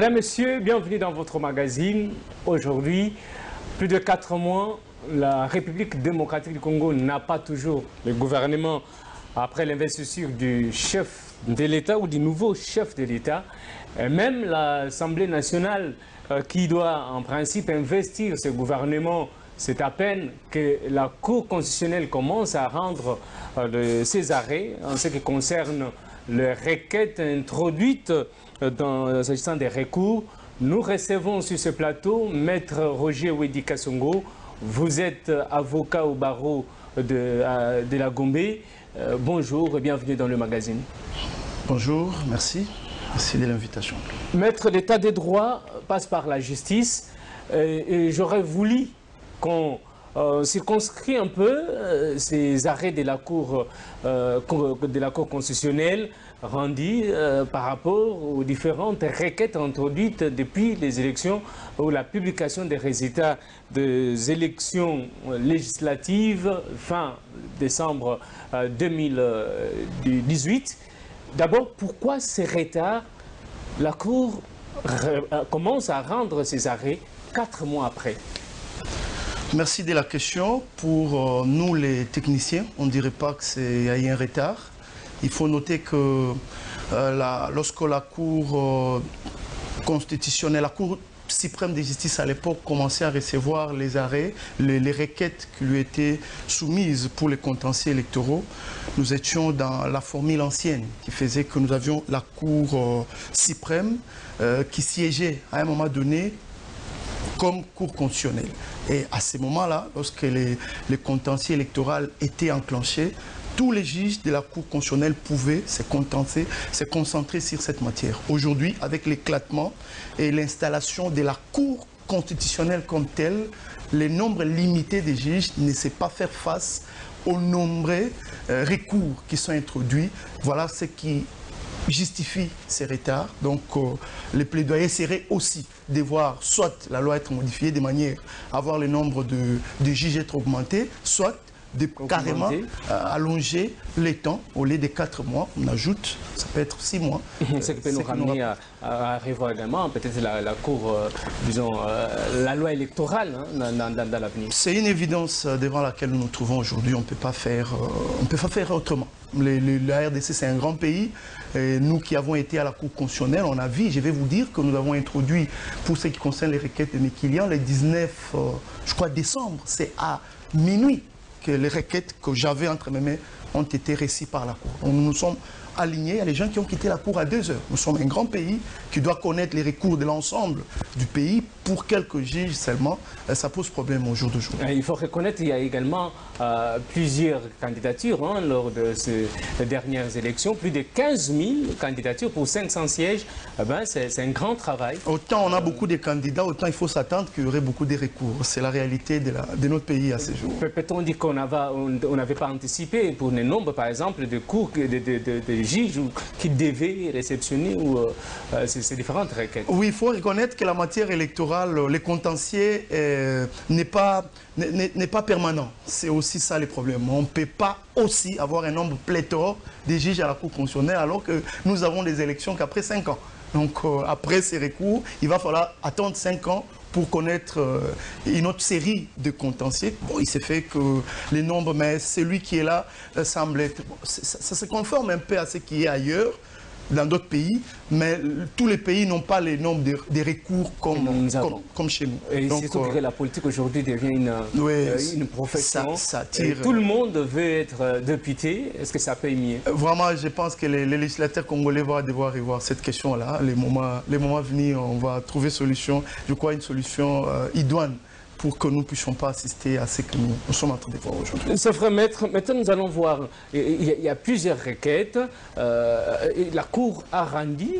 Madame, Monsieur, bienvenue dans votre magazine. Aujourd'hui, plus de 4 mois, la République démocratique du Congo n'a pas toujours le gouvernement après l'investiture du chef de l'État ou du nouveau chef de l'État. Même l'Assemblée nationale qui doit en principe investir ce gouvernement, c'est à peine que la Cour constitutionnelle commence à rendre ses arrêts en ce qui concerne les requêtes introduites s'agissant des recours. Nous recevons sur ce plateau Maître Roger Wedi Kasongo. Vous êtes avocat au barreau de la Gombe. Bonjour et bienvenue dans le magazine. Bonjour, merci. Merci de l'invitation. Maître, l'état des droits passe par la justice et j'aurais voulu qu'on circonscrit un peu ces arrêts de la Cour constitutionnelle rendus par rapport aux différentes requêtes introduites depuis les élections ou la publication des résultats des élections législatives fin décembre 2018. D'abord, pourquoi ces retards? La Cour commence à rendre ces arrêts 4 mois après. Merci de la question. Pour nous les techniciens, on ne dirait pas qu'il y a eu un retard. Il faut noter que lorsque la Cour constitutionnelle, la Cour suprême de justice à l'époque commençait à recevoir les arrêts, les requêtes qui lui étaient soumises pour les contentieux électoraux, nous étions dans la formule ancienne qui faisait que nous avions la Cour suprême qui siégeait à un moment donné comme Cour constitutionnelle. Et à ce moment-là, lorsque les contentieux électoraux étaient enclenchés, tous les juges de la Cour constitutionnelle pouvaient se concentrer sur cette matière. Aujourd'hui, avec l'éclatement et l'installation de la Cour constitutionnelle comme telle, le nombre limité de juges ne sait pas faire face aux nombreux recours qui sont introduits. Voilà ce qui justifie ces retards. Donc les plaidoyers seraient aussi de voir soit la loi être modifiée de manière à voir le nombre de juges être augmenté, soit de carrément allonger les temps. Au lieu de 4 mois, on ajoute, ça peut être 6 mois. Ce qui peut nous ramener à revoir également peut-être la Cour, disons, la loi électorale dans l'avenir. C'est une évidence devant laquelle nous nous trouvons aujourd'hui. On ne peut pas faire autrement. La RDC, c'est un grand pays. Et nous qui avons été à la Cour constitutionnelle, on a vu, je vais vous dire que nous avons introduit, pour ce qui concerne les requêtes de mes clients, le 19, je crois, décembre, c'est à minuit que les requêtes que j'avais entre mes mains ont été reçues par la Cour. Donc, nous nous sommes alignés. Il y a les gens qui ont quitté la Cour à 2 heures. Nous sommes un grand pays qui doit connaître les recours de l'ensemble du pays. Pour quelques juges seulement, ça pose problème au jour d'aujourd'hui. Il faut reconnaître qu'il y a également plusieurs candidatures lors de ces dernières élections. Plus de 15 000 candidatures pour 500 sièges. C'est un grand travail. Autant on a beaucoup de candidats, autant il faut s'attendre qu'il y aurait beaucoup de recours. C'est la réalité de notre pays à ce jour. Peut-on dire qu'on n'avait pas anticipé pour le nombre, par exemple, de cours de juges qui devaient réceptionner ces différentes requêtes? Oui, il faut reconnaître que la matière électorale, les contentieux n'est pas permanent. C'est aussi ça le problème. On ne peut pas aussi avoir un nombre pléthore de juges à la Cour constitutionnelle alors que nous avons des élections qu'après 5 ans. Donc après ces recours, il va falloir attendre 5 ans pour connaître une autre série de contentieux. Bon, il s'est fait que les nombres, mais celui qui est là semble être... Bon, ça se conforme un peu à ce qui est ailleurs, dans d'autres pays, mais tous les pays n'ont pas les nombres de recours comme chez nous. Et surtout que la politique aujourd'hui devient une profession. Ça tire, tout le monde veut être député. Est-ce que ça paye mieux? Vraiment, je pense que les législateurs congolais vont devoir revoir cette question-là. Les moments venus, on va trouver solution. Je crois une solution idoine pour que nous ne puissions pas assister à ce que nous sommes en train de voir aujourd'hui. C'est vrai, maître. Maintenant, nous allons voir. Il y a plusieurs requêtes. La Cour a rendu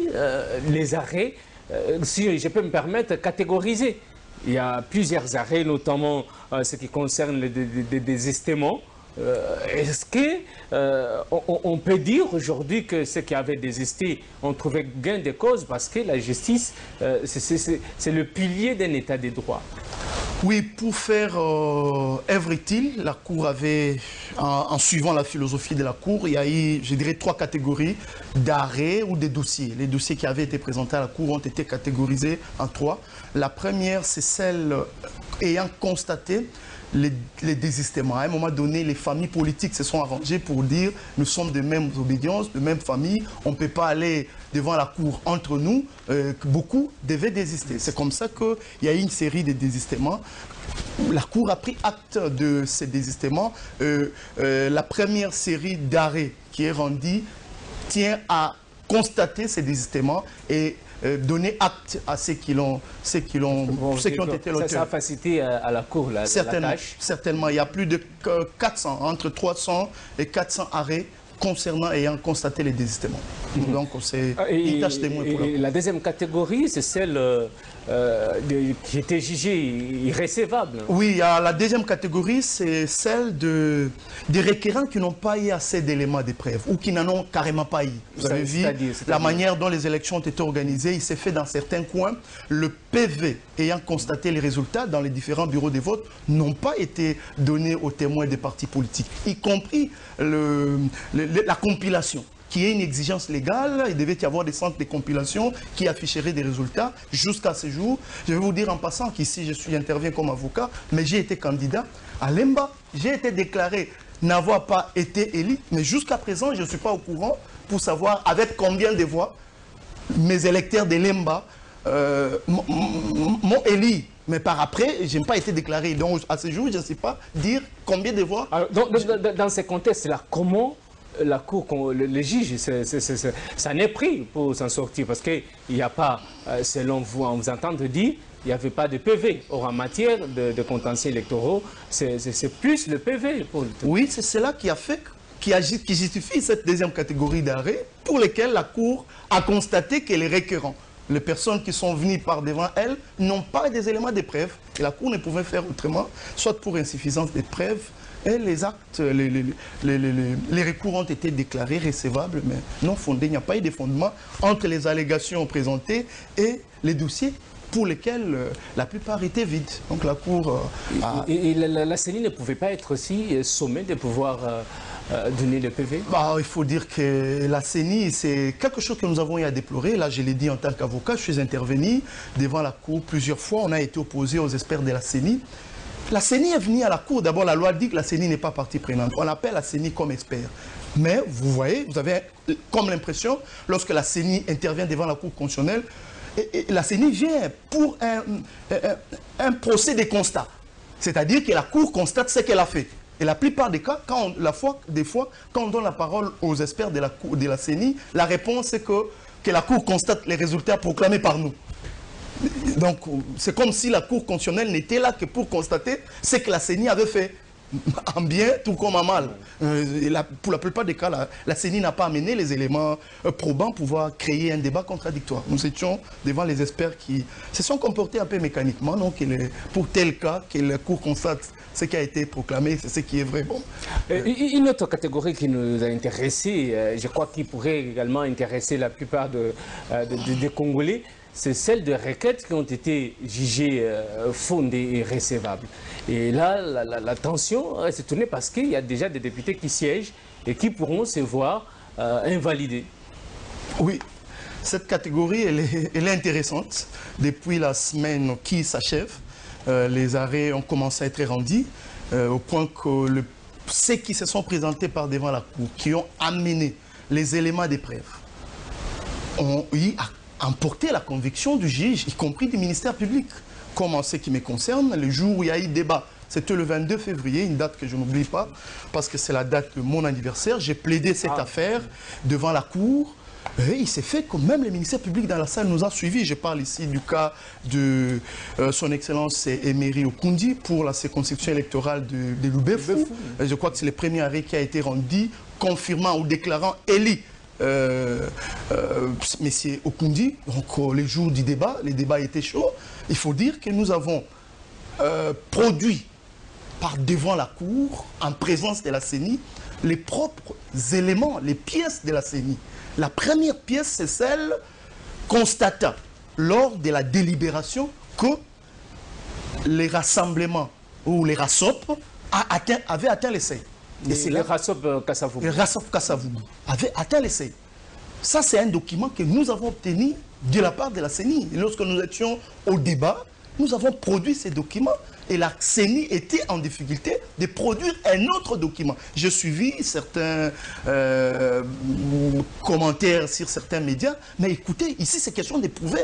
les arrêts, si je peux me permettre, catégorisés. Il y a plusieurs arrêts, notamment ce qui concerne les désistements. Est-ce qu'on peut dire aujourd'hui que ceux qui avaient désisté ont trouvé gain de cause parce que la justice, c'est le pilier d'un état de droit? Oui, pour faire œuvre utile, la Cour avait, en suivant la philosophie de la Cour, il y a eu, je dirais, 3 catégories d'arrêts ou de dossiers. Les dossiers qui avaient été présentés à la Cour ont été catégorisés en 3. La première, c'est celle ayant constaté les désistements. À un moment donné, les familles politiques se sont arrangées pour dire nous sommes de mêmes obédiences, de même famille, on ne peut pas aller devant la Cour entre nous, beaucoup devaient désister. C'est comme ça qu'il y a eu une série de désistements. La Cour a pris acte de ces désistements. La première série d'arrêts qui est rendue tient à constater ces désistements et donner acte à ceux qui ont été l'auteur. Ça a facilité à la Cour la tâche. Certainement, il y a plus de 400, entre 300 et 400 arrêts concernant ayant constaté les désistements. Donc c'est une tâche de moins pour la Cour. La deuxième catégorie, c'est celle qui était jugée irrécevable. Oui, la deuxième catégorie, c'est celle des requérants qui n'ont pas eu assez d'éléments de preuve ou qui n'en ont carrément pas eu. Vous avez vu la manière dont les élections ont été organisées. Il s'est fait dans certains coins. Le PV ayant constaté les résultats dans les différents bureaux de vote n'ont pas été donnés aux témoins des partis politiques, y compris la compilation, qui est une exigence légale. Il devait y avoir des centres de compilation qui afficheraient des résultats jusqu'à ce jour. Je vais vous dire en passant qu'ici, j'interviens comme avocat, mais j'ai été candidat à Lemba. J'ai été déclaré n'avoir pas été élu, mais jusqu'à présent, je ne suis pas au courant pour savoir avec combien de voix mes électeurs de Lemba m'ont élu. Mais par après, je n'ai pas été déclaré. Donc, à ce jour, je ne sais pas dire combien de voix. Alors, dans ces contextes-là, comment la Cour, le juge, ça n'est pris pour s'en sortir? Parce qu'il n'y a pas, selon vous, on vous entend dire, il n'y avait pas de PV. Or, en matière de contentieux électoraux, c'est plus le PV. Oui, c'est cela qui a fait, qui justifie cette deuxième catégorie d'arrêts pour lesquels la Cour a constaté que les requérants, les personnes qui sont venues par devant elle, n'ont pas des éléments de preuve. Et la Cour ne pouvait faire autrement, soit pour insuffisance des preuves, et les actes, les recours ont été déclarés recevables, mais non fondés. Il n'y a pas eu de fondement entre les allégations présentées et les dossiers pour lesquels la plupart étaient vides. Donc la Cour a... Et la CENI ne pouvait pas être aussi sommée de pouvoir donner le PV? Il faut dire que la CENI, c'est quelque chose que nous avons eu à déplorer. Là, je l'ai dit en tant qu'avocat, je suis intervenu devant la Cour plusieurs fois. On a été opposé aux experts de la CENI. La CENI est venue à la Cour. D'abord, la loi dit que la CENI n'est pas partie prenante. On appelle la CENI comme expert. Mais vous voyez, vous avez comme l'impression, lorsque la CENI intervient devant la Cour constitutionnelle, et la CENI vient pour un procès de constat. C'est-à-dire que la Cour constate ce qu'elle a fait. Et la plupart des cas, des fois, quand on donne la parole aux experts de la CENI, la réponse est que la Cour constate les résultats proclamés par nous. Donc, c'est comme si la Cour constitutionnelle n'était là que pour constater ce que la CENI avait fait, en bien tout comme en mal. Pour la plupart des cas, la CENI n'a pas amené les éléments probants pour pouvoir créer un débat contradictoire. Nous étions devant les experts qui se sont comportés un peu mécaniquement, donc pour tel cas que la Cour constate ce qui a été proclamé, c'est ce qui est vrai. Bon. Une autre catégorie qui nous a intéressés, je crois qu'il pourrait également intéresser la plupart des Congolais, c'est celle de requêtes qui ont été jugées fondées et recevables. Et là, la tension s'est tournée parce qu'il y a déjà des députés qui siègent et qui pourront se voir invalidés. Oui, cette catégorie, elle est intéressante. Depuis la semaine qui s'achève, les arrêts ont commencé à être rendus au point que ceux qui se sont présentés par devant la Cour, qui ont amené les éléments des preuves, ont eu emporter la conviction du juge, y compris du ministère public. Comme en ce qui me concerne, le jour où il y a eu débat, c'était le 22 février, une date que je n'oublie pas, parce que c'est la date de mon anniversaire. J'ai plaidé cette affaire devant la Cour. Et il s'est fait que même le ministère public dans la salle nous a suivis. Je parle ici du cas de son Excellence Emery Okundi pour la circonscription électorale de Lubefou. Je crois que c'est le premier arrêt qui a été rendu confirmant ou déclarant élu Monsieur Okundi. Donc les jours du débat, les débats étaient chauds. Il faut dire que nous avons produit par devant la Cour, en présence de la CENI, les propres éléments, les pièces de la CENI. La première pièce, c'est celle constatant lors de la délibération que les rassemblements ou les RASOP avaient atteint les seuils. Et c'est le RASOP Kassavougou. Le RASOP Kassavougou avait atteint les seuils. Ça, c'est un document que nous avons obtenu de la part de la CENI. Et lorsque nous étions au débat, nous avons produit ces documents et la CENI était en difficulté de produire un autre document. J'ai suivi certains commentaires sur certains médias, mais écoutez, ici c'est question de prouver.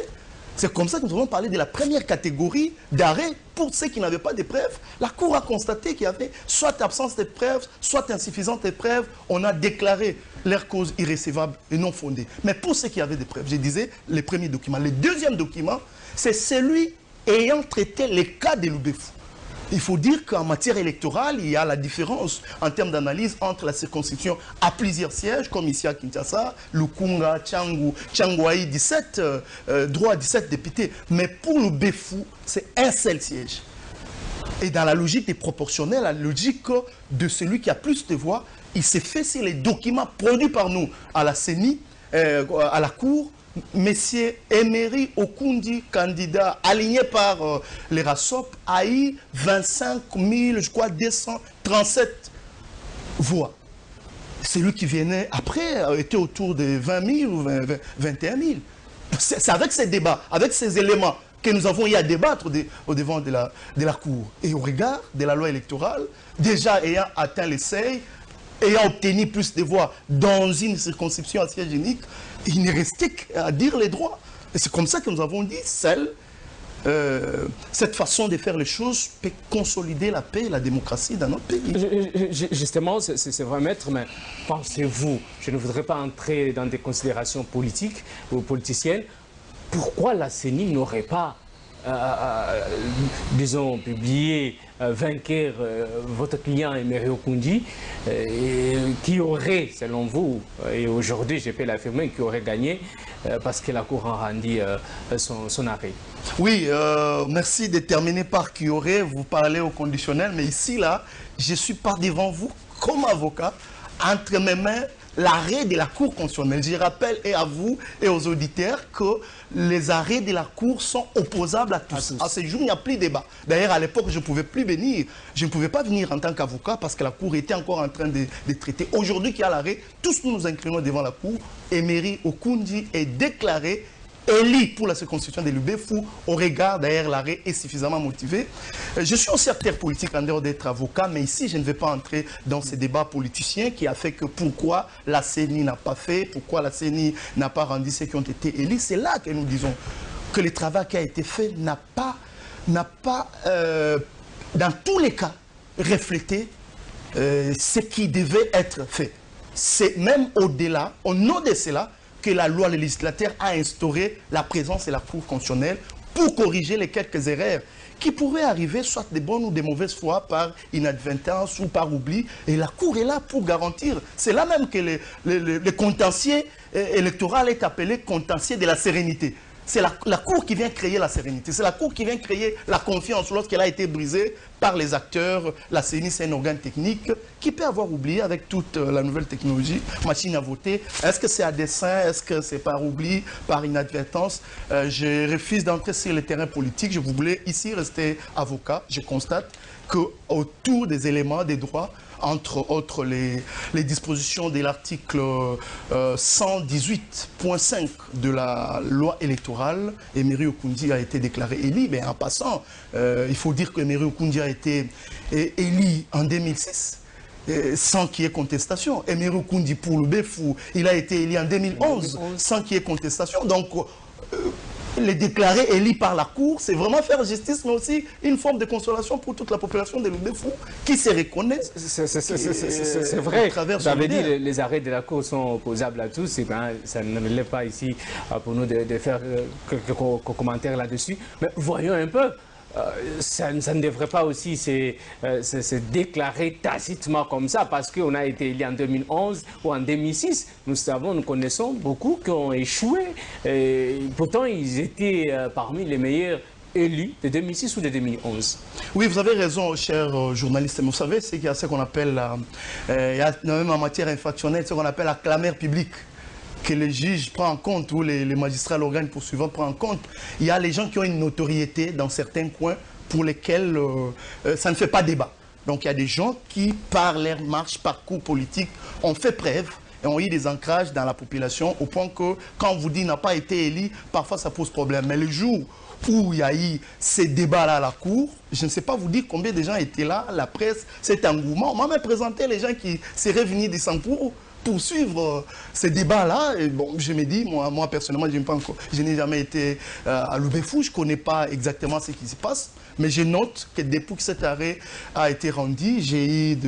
C'est comme ça que nous avons parlé de la première catégorie d'arrêt pour ceux qui n'avaient pas de preuves. La Cour a constaté qu'il y avait soit absence de preuves, soit insuffisante de preuves. On a déclaré leur cause irrécevable et non fondée. Mais pour ceux qui avaient des preuves, je disais les premiers documents. Le deuxième document, c'est celui ayant traité les cas de Loubefou. Il faut dire qu'en matière électorale, il y a la différence en termes d'analyse entre la circonscription à plusieurs sièges, comme ici à Kinshasa, Lukunga, Tchangwaï, 17, droit à 17 députés. Mais pour Loubefou, c'est un seul siège. Et dans la logique des proportionnels, la logique de celui qui a plus de voix, il s'est fait sur les documents produits par nous à la CENI, à la Cour. Messieurs Emery Okundi, candidat aligné par les RASOP, a eu 25 000, je crois, 237 voix. Celui qui venait après était autour de 20 000 ou 21 000. C'est avec ces débats, avec ces éléments que nous avons eu à débattre au devant de la Cour. Et au regard de la loi électorale, déjà ayant atteint les seuils, ayant obtenu plus de voix dans une circonscription à siège unique, il n'est resté qu'à dire les droits. Et c'est comme ça que nous avons dit, cette façon de faire les choses peut consolider la paix et la démocratie dans notre pays. Justement, c'est vrai, maître, mais pensez-vous, je ne voudrais pas entrer dans des considérations politiques ou politiciennes, pourquoi la CENI n'aurait pas disons, publié vainqueur votre client Emery Okundi, qui aurait, selon vous, et aujourd'hui je peux l'affirmer, qui aurait gagné parce que la Cour a rendu son arrêt. Oui, merci de terminer par qui aurait, vous parlez au conditionnel, mais ici, là, je suis pas devant vous comme avocat, entre mes mains, l'arrêt de la Cour constitutionnelle. Je rappelle et à vous et aux auditeurs que les arrêts de la Cour sont opposables à tous. À ce jour, il n'y a plus de débat. D'ailleurs, à l'époque, je ne pouvais plus venir. Je ne pouvais pas venir en tant qu'avocat parce que la Cour était encore en train de traiter. Aujourd'hui qu'il y a l'arrêt, tous nous nous inclinons devant la Cour. Emery Okundi est déclaré élu pour la circonscription de Loubefou au regard, d'ailleurs, l'arrêt est suffisamment motivé. Je suis aussi acteur politique en dehors d'être avocat, mais ici, je ne vais pas entrer dans ces débats politiciens qui a fait que pourquoi la CENI n'a pas fait, pourquoi la CENI n'a pas rendu ceux qui ont été élus. C'est là que nous disons que le travail qui a été fait n'a pas dans tous les cas, reflété ce qui devait être fait. C'est même au-delà, au nom de cela, que la loi législative a instauré la présence de la Cour constitutionnelle pour corriger les quelques erreurs qui pourraient arriver soit de bonnes ou de mauvaises foi par inadvertance ou par oubli. Et la Cour est là pour garantir. C'est là même que le contentieux électoral est appelé contentieux de la sérénité. C'est la Cour qui vient créer la sérénité. C'est la Cour qui vient créer la confiance lorsqu'elle a été brisée par les acteurs. La CENI, c'est un organe technique qui peut avoir oublié avec toute la nouvelle technologie, machine à voter. Est-ce que c'est à dessein? Est-ce que c'est par oubli, par inadvertance? Je refuse d'entrer sur le terrain politique. Je voulais ici rester avocat. Je constate qu'autour des éléments, des droits, entre autres les dispositions de l'article 118.5 de la loi électorale, Emery Okundi a été déclaré élu. Mais en passant, il faut dire que Emery Okundi a été élu en 2006. Sans qu'il y ait contestation. Emery Okundi pour Loubefou, il a été élu en 2011 sans qu'il y ait contestation. Donc, les déclarer élus par la Cour, c'est vraiment faire justice, mais aussi une forme de consolation pour toute la population de Loubefou qui se reconnaît. C'est vrai, j'avais dit les arrêts de la Cour sont opposables à tous, et ben, ça ne relève pas ici pour nous de faire quelques commentaires là-dessus. Mais voyons un peu. Ça ne devrait pas aussi se déclarer tacitement comme ça parce qu'on a été élu en 2011 ou en 2006. Nous connaissons beaucoup qui ont échoué. Et pourtant, ils étaient parmi les meilleurs élus de 2006 ou de 2011. Oui, vous avez raison, cher journaliste. Mais vous savez, c'est qu'il y a ce qu'on appelle, il y a même en matière infractionnelle, ce qu'on appelle la clameur publique, que les juges prennent en compte, ou les magistrats, l'organe poursuivant prend en compte. Il y a les gens qui ont une notoriété dans certains coins pour lesquels ça ne fait pas débat. Donc il y a des gens qui, par leur marche, parcours politique, ont fait preuve et ont eu des ancrages dans la population au point que quand on vous dit n'a pas été élu, parfois ça pose problème. Mais le jour où il y a eu ces débats-là à la cour, je ne sais pas vous dire combien de gens étaient là, la presse, cet engouement. Moi, je présenté les gens qui seraient venus des Sankourou pour suivre ces débats-là. Et bon, je me dis, moi personnellement, je n'ai jamais été à Loubefou, je ne connais pas exactement ce qui se passe, mais je note que depuis que cet arrêt a été rendu, j'ai eu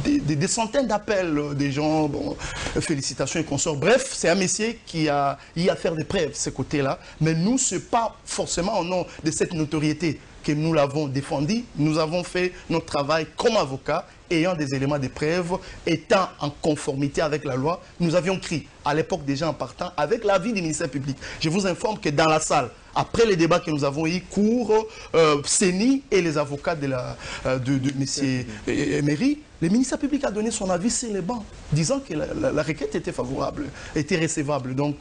des centaines d'appels des gens, bon, félicitations et consorts. Bref, c'est un métier qui a eu à faire des preuves, ce côté-là. Mais nous, ce n'est pas forcément au nom de cette notoriété que nous l'avons défendu. Nous avons fait notre travail comme avocats, ayant des éléments de preuve, étant en conformité avec la loi. Nous avions crié, à l'époque déjà en partant, avec l'avis du ministère public. Je vous informe que dans la salle, après les débats que nous avons eu, Cour, CENI et les avocats de M. Emery, le ministère public a donné son avis sur les bancs, disant que la requête était favorable, était recevable. Donc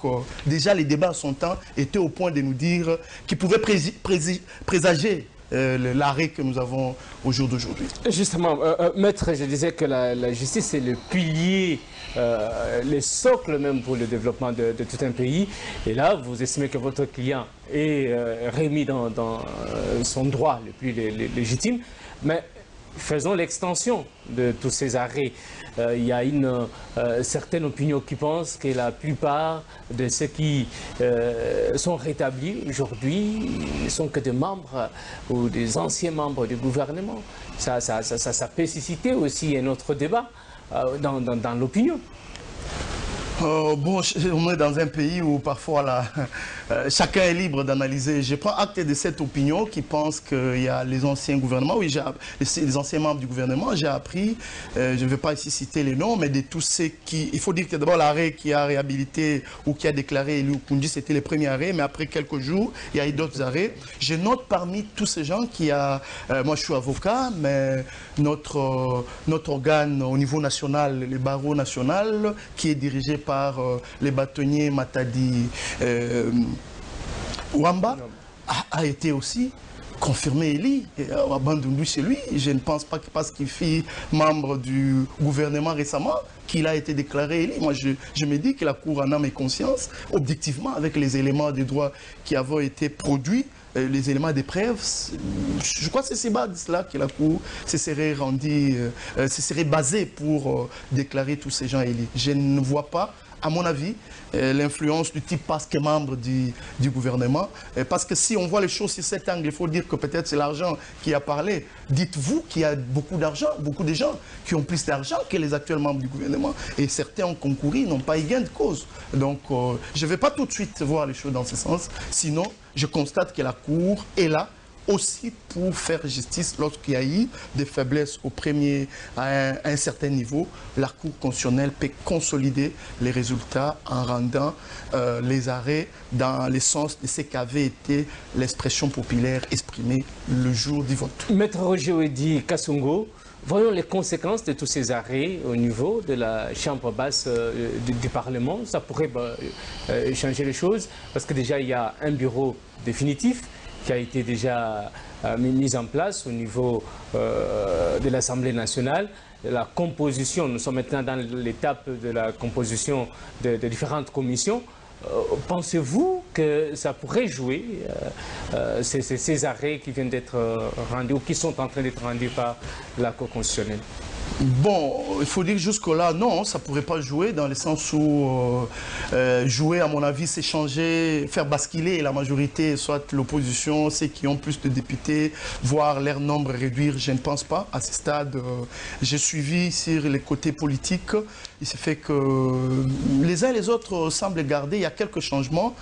déjà les débats à son temps étaient au point de nous dire qu'ils pouvaient présager l'arrêt que nous avons au jour d'aujourd'hui. Justement, maître, je disais que la justice est le pilier, le socle même pour le développement de tout un pays. Et là, vous estimez que votre client est remis dans son droit le plus légitime. Mais faisons l'extension de tous ces arrêts. Il y a une certaine opinion qui pense que la plupart de ceux qui sont rétablis aujourd'hui ne sont que des membres ou des anciens membres du gouvernement. Ça peut susciter aussi un autre débat dans l'opinion. Bon, on est dans un pays où parfois chacun est libre d'analyser. Je prends acte de cette opinion qui pense qu'il y a les anciens gouvernements, oui, les anciens membres du gouvernement. J'ai appris, je ne vais pas ici citer les noms, mais de tous ceux qui... Il faut dire que d'abord l'arrêt qui a réhabilité ou qui a déclaré Eli Okundi, c'était le premier arrêt, mais après quelques jours, il y a eu d'autres arrêts. Je note parmi tous ces gens qu'il y a... moi, je suis avocat, mais notre organe au niveau national, le barreau national, qui est dirigé par les bâtonniers Matadi Wamba, a été aussi confirmé élu, abandonné chez lui. Je ne pense pas que parce qu'il fut membre du gouvernement récemment, qu'il a été déclaré élu. Moi, je me dis que la Cour en âme et conscience, objectivement, avec les éléments de droit qui avaient été produits, les éléments de preuve, je crois que c'est ces bases-là que la Cour se serait rendue, se serait basée pour déclarer tous ces gens élus. Je ne vois pas, à mon avis, l'influence du type parce que membre du gouvernement. Parce que si on voit les choses sur cet angle, il faut dire que peut-être c'est l'argent qui a parlé. Dites-vous qu'il y a beaucoup d'argent, beaucoup de gens qui ont plus d'argent que les actuels membres du gouvernement. Et certains ont concouru, n'ont pas eu gain de cause. Donc je ne vais pas tout de suite voir les choses dans ce sens. Sinon, je constate que la Cour est là aussi pour faire justice lorsqu'il y a eu des faiblesses à un certain niveau. La Cour constitutionnelle peut consolider les résultats en rendant les arrêts dans le sens de ce qu'avait été l'expression populaire exprimée le jour du vote. Maître Roger Wedi Kasongo, voyons les conséquences de tous ces arrêts au niveau de la chambre basse du Parlement. Ça pourrait changer les choses parce que déjà il y a un bureau définitif qui a été déjà mis en place au niveau de l'Assemblée nationale. La composition, nous sommes maintenant dans l'étape de la composition de différentes commissions. Pensez-vous que ça pourrait jouer ces arrêts qui viennent d'être rendus ou qui sont en train d'être rendus par la Cour constitutionnelle? Bon, il faut dire jusque-là, non, ça ne pourrait pas jouer dans le sens où jouer, à mon avis, c'est changer, faire basculer la majorité, soit l'opposition, ceux qui ont plus de députés, voir leur nombre réduire, je ne pense pas. À ce stade, j'ai suivi sur les côtés politiques, il s'est fait que les uns et les autres semblent garder, il y a quelques changements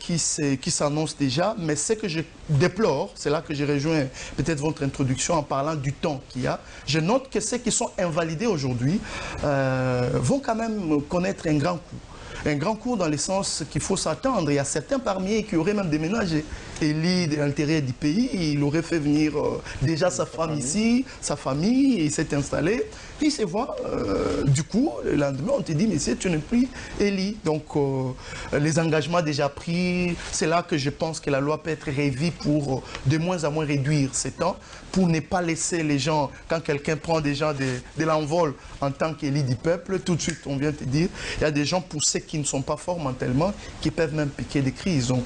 qui s'annoncent déjà, mais ce que je déplore, c'est là que j'ai rejoint peut-être votre introduction en parlant du temps qu'il y a, je note que ceux qui sont invalidés aujourd'hui vont quand même connaître un grand coup. Un grand coup dans le sens qu'il faut s'attendre. Il y a certains parmi eux qui auraient même déménagé. Eli de l'intérêt du pays, il aurait fait venir déjà sa femme ici, sa famille, il s'est installé. Puis il se voit, du coup, le lendemain, on te dit, monsieur, tu n'es plus Eli. Donc, les engagements déjà pris, c'est là que je pense que la loi peut être révisée pour de moins en moins réduire ces temps, pour ne pas laisser les gens, quand quelqu'un prend déjà de l'envol en tant qu'élu du peuple, tout de suite, on vient te dire, il y a des gens, pour ceux qui ne sont pas forts mentalement, qui peuvent même piquer des crises. Donc,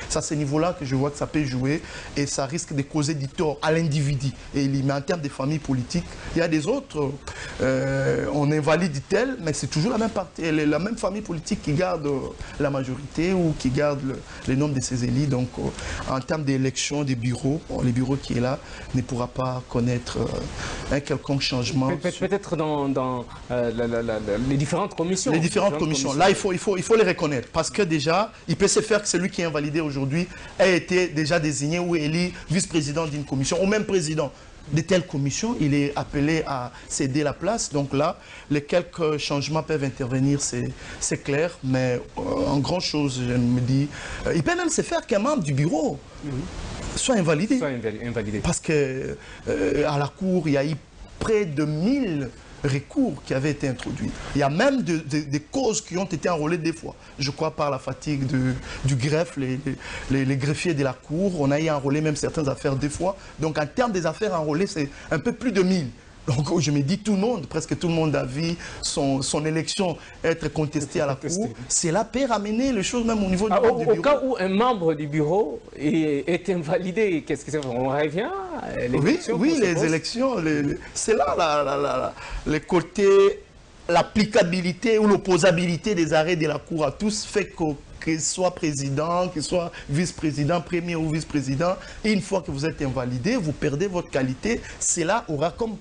c'est à ce niveau-là que je vois que ça peut jouer et ça risque de causer du tort à l'individu. Mais en termes de famille politique, il y a des autres, on invalide tel, mais c'est toujours la même partie, la même famille politique qui garde la majorité ou qui garde le nombre de ses élus. Donc, en termes d'élection des bureaux, les bureaux qui est là ne pourra pas connaître un quelconque changement. Peut-être dans les différentes commissions. Les différentes commissions. Là, il faut les reconnaître. Parce que déjà, il peut se faire que celui qui est invalidé aujourd'hui ait été déjà désigné ou élu vice-président d'une commission ou même président de telle commission. Il est appelé à céder la place. Donc là, les quelques changements peuvent intervenir, c'est clair. Mais en grand chose, je me dis, il peut même se faire qu'un membre du bureau soit invalidé. Parce que à la Cour, il y a eu près de 1000 recours qui avaient été introduits. Il y a même des causes qui ont été enrôlées des fois. Je crois par la fatigue du greffe, les greffiers de la Cour, on a eu enrôlé même certaines affaires des fois. Donc en termes des affaires enrôlées, c'est un peu plus de 1000. Donc je me dis, tout le monde, presque tout le monde a vu son élection être contestée à la Cour. Cela peut ramener les choses même au niveau du bureau. Au cas où un membre du bureau est invalidé, qu'est-ce que c'est? On revient à l'élection? Oui, les élections, c'est là le côté, l'applicabilité ou l'opposabilité des arrêts de la Cour à tous fait que soit président, que soit vice-président, premier ou vice-président, et une fois que vous êtes invalidé, vous perdez votre qualité. Cela aura comme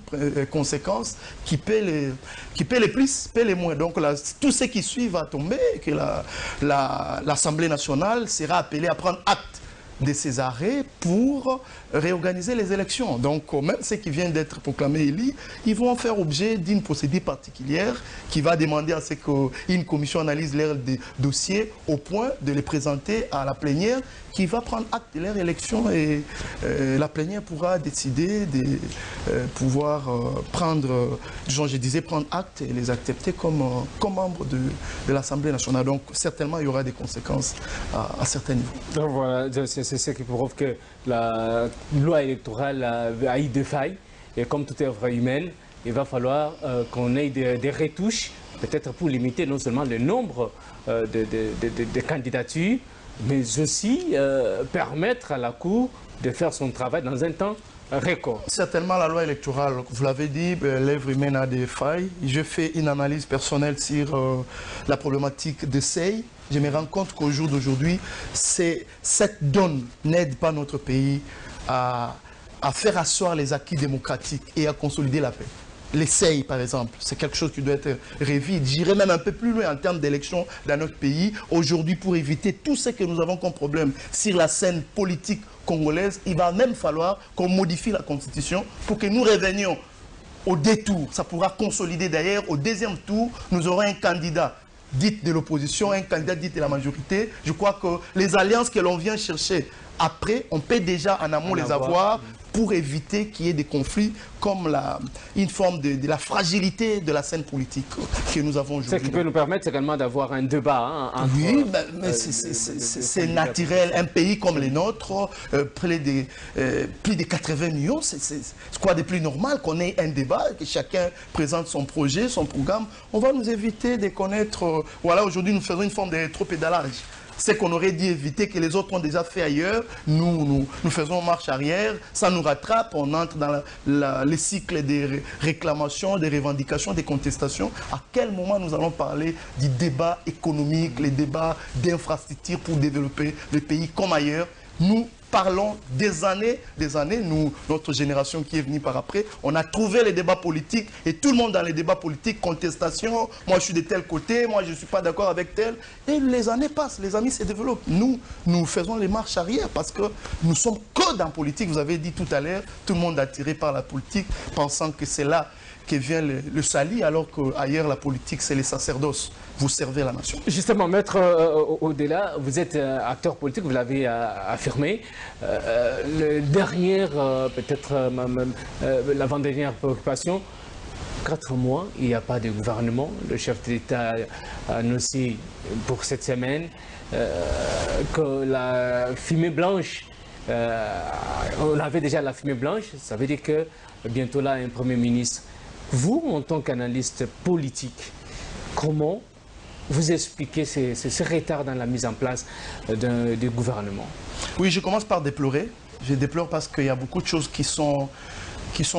conséquence qui paie les plus, paie les moins. Donc là, tout ce qui suit va tomber, que l'Assemblée nationale sera appelée à prendre acte de ces arrêts pour réorganiser les élections. Donc, même ceux qui viennent d'être proclamés élus, ils vont faire objet d'une procédure particulière qui va demander à ce qu'une commission analyse leurs dossiers au point de les présenter à la plénière qui va prendre acte de leur élection et la plénière pourra décider de pouvoir prendre, je disais, prendre acte et les accepter comme membres de l'Assemblée nationale. Donc, certainement, il y aura des conséquences à certains niveaux. Donc, voilà, c'est ce qui prouve que la loi électorale a eu des failles. Et comme toute œuvre humaine, il va falloir qu'on ait des retouches, peut-être pour limiter non seulement le nombre de candidatures, mais aussi permettre à la Cour de faire son travail dans un temps record. Certainement, la loi électorale, vous l'avez dit, l'œuvre humaine a des failles. Je fais une analyse personnelle sur la problématique de SEI. Je me rends compte qu'au jour d'aujourd'hui, cette donne n'aide pas notre pays à faire asseoir les acquis démocratiques et à consolider la paix. L'essai, par exemple, c'est quelque chose qui doit être revu. J'irai même un peu plus loin en termes d'élections dans notre pays. Aujourd'hui, pour éviter tout ce que nous avons comme problème sur la scène politique congolaise, il va même falloir qu'on modifie la Constitution pour que nous revenions au détour. Ça pourra consolider d'ailleurs. Au deuxième tour, nous aurons un candidat dit de l'opposition, un candidat dit de la majorité. Je crois que les alliances que l'on vient chercher après, on peut déjà en amont les avoir pour éviter qu'il y ait des conflits comme une forme de la fragilité de la scène politique que nous avons aujourd'hui. Ce qui peut nous permettre également d'avoir un débat. Entre, oui, mais c'est naturel. Un pays comme le nôtre, plus de 80 millions, c'est quoi de plus normal qu'on ait un débat, que chacun présente son projet, son programme. On va nous éviter de connaître... voilà, aujourd'hui, nous faisons une forme de rétropédalage. Ce qu'on aurait dû éviter, que les autres ont déjà fait ailleurs, nous faisons marche arrière, ça nous rattrape, on entre dans le cycle des réclamations, des revendications, des contestations. À quel moment nous allons parler du débat économique, les débats d'infrastructures pour développer le pays comme ailleurs? Nous parlons des années, notre génération qui est venue par après, on a trouvé les débats politiques et tout le monde dans les débats politiques, contestation, moi je suis de tel côté, moi je ne suis pas d'accord avec tel. Et les années passent, les amis se développent. Nous faisons les marches arrière parce que nous sommes que dans la politique. Vous avez dit tout à l'heure, tout le monde est attiré par la politique, pensant que c'est là qui vient le salir, alors qu'ailleurs, la politique, c'est les sacerdoces. Vous servez la nation. Justement, Maître Odela, vous êtes acteur politique, vous l'avez affirmé. Peut-être l'avant-dernière préoccupation, 4 mois, il n'y a pas de gouvernement. Le chef de l'État a annoncé pour cette semaine que la fumée blanche, on avait déjà la fumée blanche, ça veut dire que bientôt là, un Premier ministre. Vous, en tant qu'analyste politique, comment vous expliquez ce retard dans la mise en place du gouvernement? Oui, je commence par déplorer. Je déplore parce qu'il y a beaucoup de choses qui sont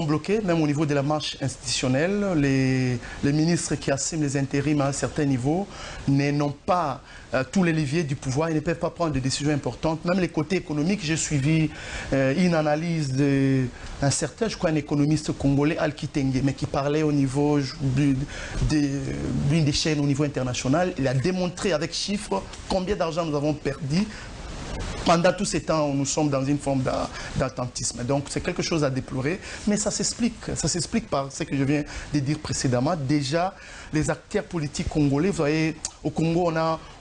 bloquées, même au niveau de la marche institutionnelle. Les ministres qui assument les intérims à un certain niveau n'ont pas tous les leviers du pouvoir, ils ne peuvent pas prendre des décisions importantes. Même les côtés économiques, j'ai suivi une analyse d'un certain, je crois, un économiste congolais, Alki Tengue, mais qui parlait au niveau d'une des chaînes au niveau international. Il a démontré avec chiffres combien d'argent nous avons perdu. Pendant tous ces temps, nous sommes dans une forme d'attentisme. Donc, c'est quelque chose à déplorer. Mais ça s'explique par ce que je viens de dire précédemment. Déjà, les acteurs politiques congolais, vous voyez, au Congo,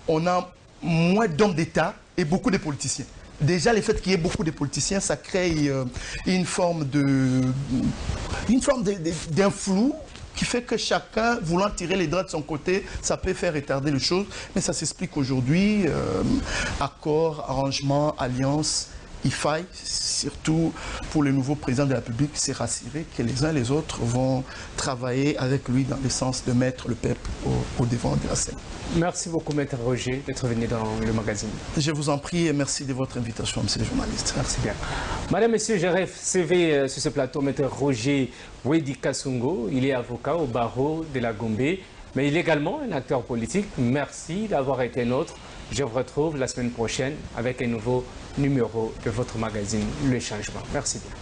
on a moins d'hommes d'État et beaucoup de politiciens. Déjà, le fait qu'il y ait beaucoup de politiciens, ça crée une forme d'un flou qui fait que chacun, voulant tirer les draps de son côté, ça peut faire retarder les choses. Mais ça s'explique aujourd'hui. Accords, arrangements, alliances, il faille, surtout pour le nouveau président de la République, c'est rassurer que les uns et les autres vont travailler avec lui dans le sens de mettre le peuple au devant de la scène. Merci beaucoup, Maître Roger, d'être venu dans le magazine. Je vous en prie et merci de votre invitation, monsieur le journaliste. Merci bien. Madame, Messieurs, j'ai recevé sur ce plateau Maître Roger Wedi Kasongo. Il est avocat au barreau de la Gombe, mais il est également un acteur politique. Merci d'avoir été nôtre. Je vous retrouve la semaine prochaine avec un nouveau numéro de votre magazine Le Changement. Merci bien.